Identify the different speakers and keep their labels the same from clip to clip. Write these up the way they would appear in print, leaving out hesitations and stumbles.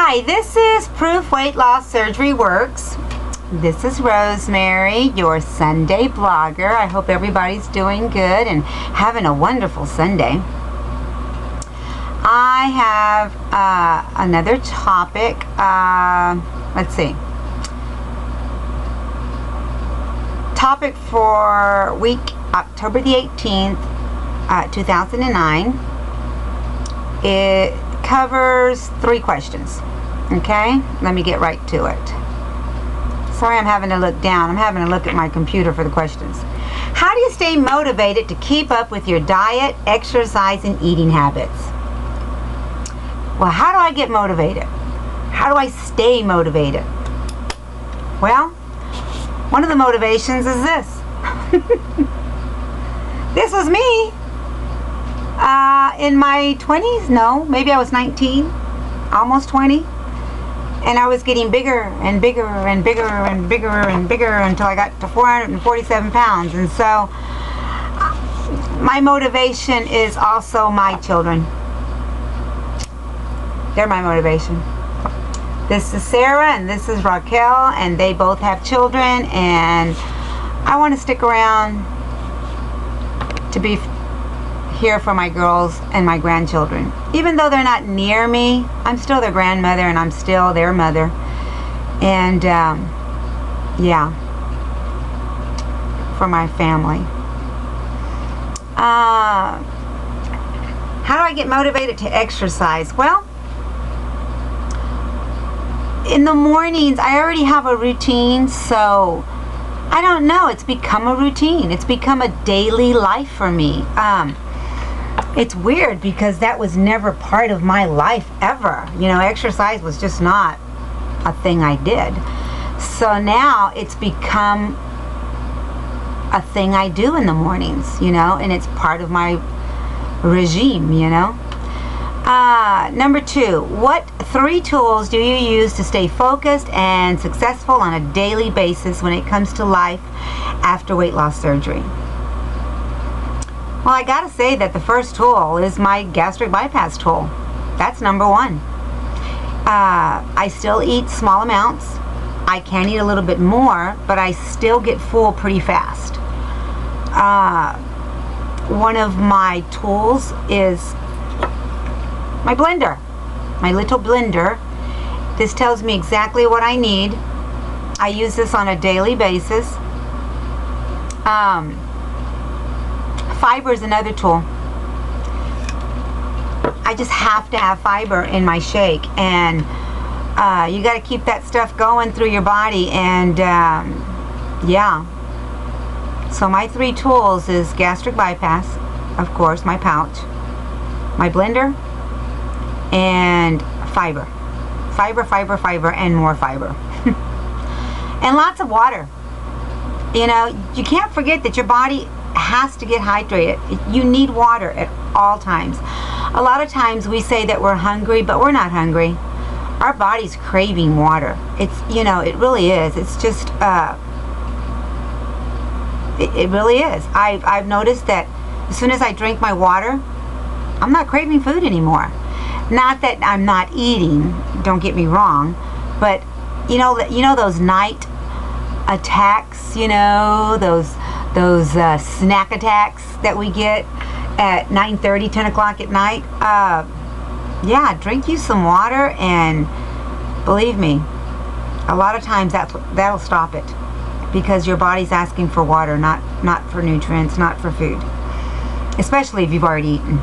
Speaker 1: Hi, this is Proof Weight Loss Surgery Works. This is Rosemary, your Sunday blogger. I hope everybody's doing good and having a wonderful Sunday. I have another topic. Let's see. Topic for week October the 18th, 2009. It covers 3 questions. Okay, let me get right to it. Sorry, I'm having to look down. I'm having to look at my computer for the questions. How do you stay motivated to keep up with your diet, exercise, and eating habits? Well, how do I get motivated? How do I stay motivated? Well, one of the motivations is this. This was me in my 20s. No, maybe I was 19, almost 20. And I was getting bigger and bigger and bigger and bigger and bigger until I got to 447 pounds. And so my motivation is also my children. They're my motivation. This is Sarah and this is Raquel, and they both have children, and I want to stick around to be here for my girls and my grandchildren. Even though they're not near me, I'm still their grandmother and I'm still their mother. And yeah, for my family. How do I get motivated to exercise? Well, in the mornings I already have a routine, so I don't know, it's become a routine. It's become a daily life for me. It's weird because that was never part of my life ever. You know, exercise was just not a thing I did. So now it's become a thing I do in the mornings, you know, and it's part of my regime, you know. Number 2, what 3 tools do you use to stay focused and successful on a daily basis when it comes to life after weight loss surgery? Well, I gotta say that the first tool is my gastric bypass tool. That's number 1. I still eat small amounts. I can eat a little bit more, but I still get full pretty fast. One of my tools is my blender, my little blender. This tells me exactly what I need. I use this on a daily basis. Fiber is another tool. I just have to have fiber in my shake, and you got to keep that stuff going through your body. And yeah, so my 3 tools is gastric bypass, of course, my pouch, my blender, and fiber. Fiber, and more fiber. And lots of water. You know, you can't forget that your body has to get hydrated. You need water at all times. A lot of times we say that we're hungry, but we're not hungry. Our body's craving water. It's, you know, it really is. It's just, it really is. I've noticed that as soon as I drink my water, I'm not craving food anymore. Not that I'm not eating, don't get me wrong, but you know those night attacks, you know, those snack attacks that we get at 9:30, 10 o'clock at night. Yeah, drink you some water, and believe me, a lot of times that'll stop it, because your body's asking for water, not for nutrients, not for food, especially if you've already eaten.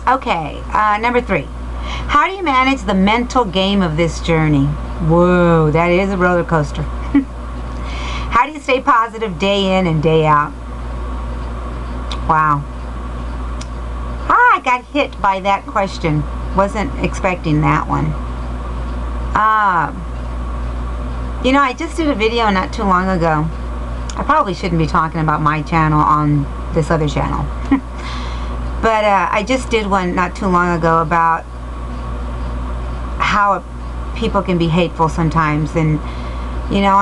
Speaker 1: Okay, number 3. How do you manage the mental game of this journey? Whoa, that is a roller coaster. How do you stay positive day in and day out? Wow. I got hit by that question. Wasn't expecting that one. You know, I just did a video not too long ago. I probably shouldn't be talking about my channel on this other channel. But I just did one not too long ago about how people can be hateful sometimes. And, you know,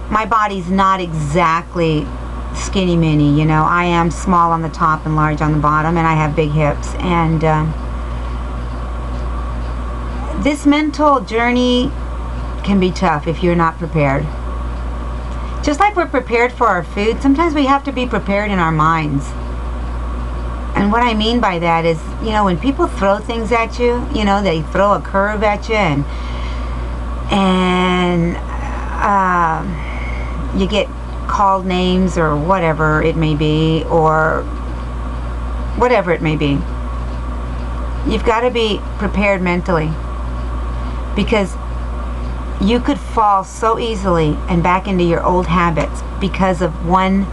Speaker 1: my body's not exactly skinny mini, you know. I am small on the top and large on the bottom, and I have big hips. And this mental journey can be tough if you're not prepared. Just like we're prepared for our food, sometimes we have to be prepared in our minds. And what I mean by that is, when people throw things at you, they throw a curve at you, and you get called names or whatever it may be, or whatever it may be. You've got to be prepared mentally, because you could fall so easily and back into your old habits because of one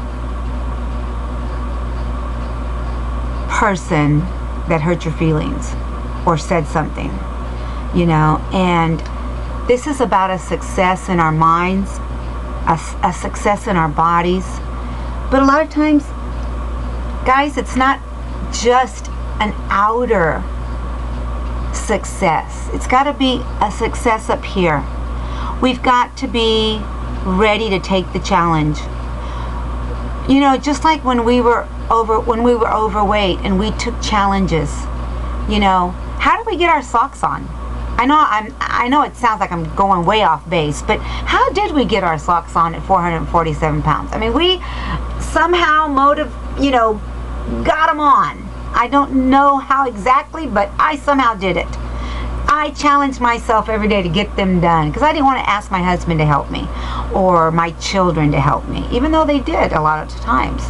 Speaker 1: person that hurt your feelings or said something, and this is about a success in our minds, a success in our bodies. But a lot of times, guys, it's not just an outer success. It's got to be a success up here. We've got to be ready to take the challenge. Just like when we were overweight and we took challenges. How did we get our socks on? I know it sounds like I'm going way off base, but how did we get our socks on at 447 pounds? I mean, we somehow got them on. I don't know how exactly, but I somehow did it. I challenged myself every day to get them done, because I didn't want to ask my husband to help me or my children to help me, even though they did a lot of times.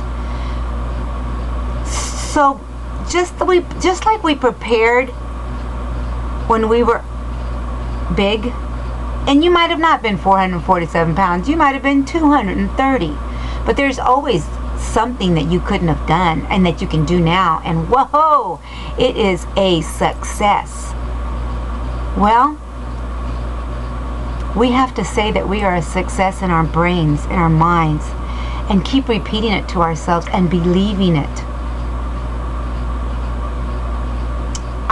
Speaker 1: So just like we prepared when we were big, and you might have not been 447 pounds, you might have been 230, but there's always something that you couldn't have done and that you can do now, and whoa, it is a success. Well, we have to say that we are a success in our brains, in our minds, and keep repeating it to ourselves and believing it.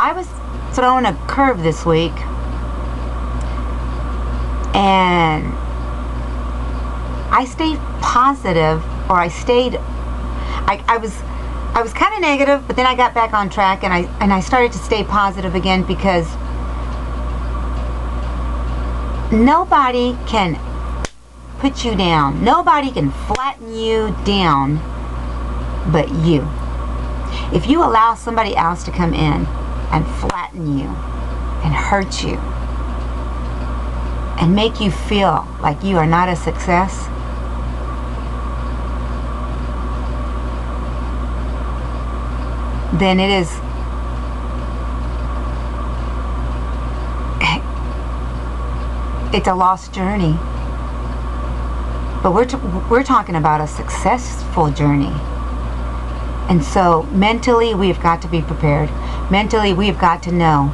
Speaker 1: I was thrown a curve this week, and I stayed positive, or I was kind of negative, but then I got back on track, and I started to stay positive again, because nobody can put you down. Nobody can flatten you down but you. If you allow somebody else to come in and flatten you and hurt you and make you feel like you are not a success, then it's a lost journey. But we're talking about a successful journey. And so mentally, we've got to be prepared. Mentally, we've got to know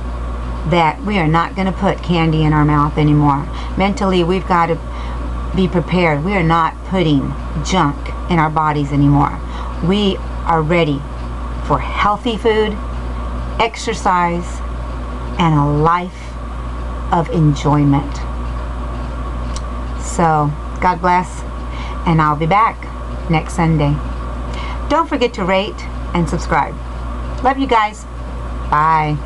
Speaker 1: that we are not going to put candy in our mouth anymore. Mentally, we've got to be prepared. We are not putting junk in our bodies anymore. We are ready for healthy food, exercise, and a life of enjoyment. So, God bless, and I'll be back next Sunday. Don't forget to rate and subscribe. Love you guys. Bye.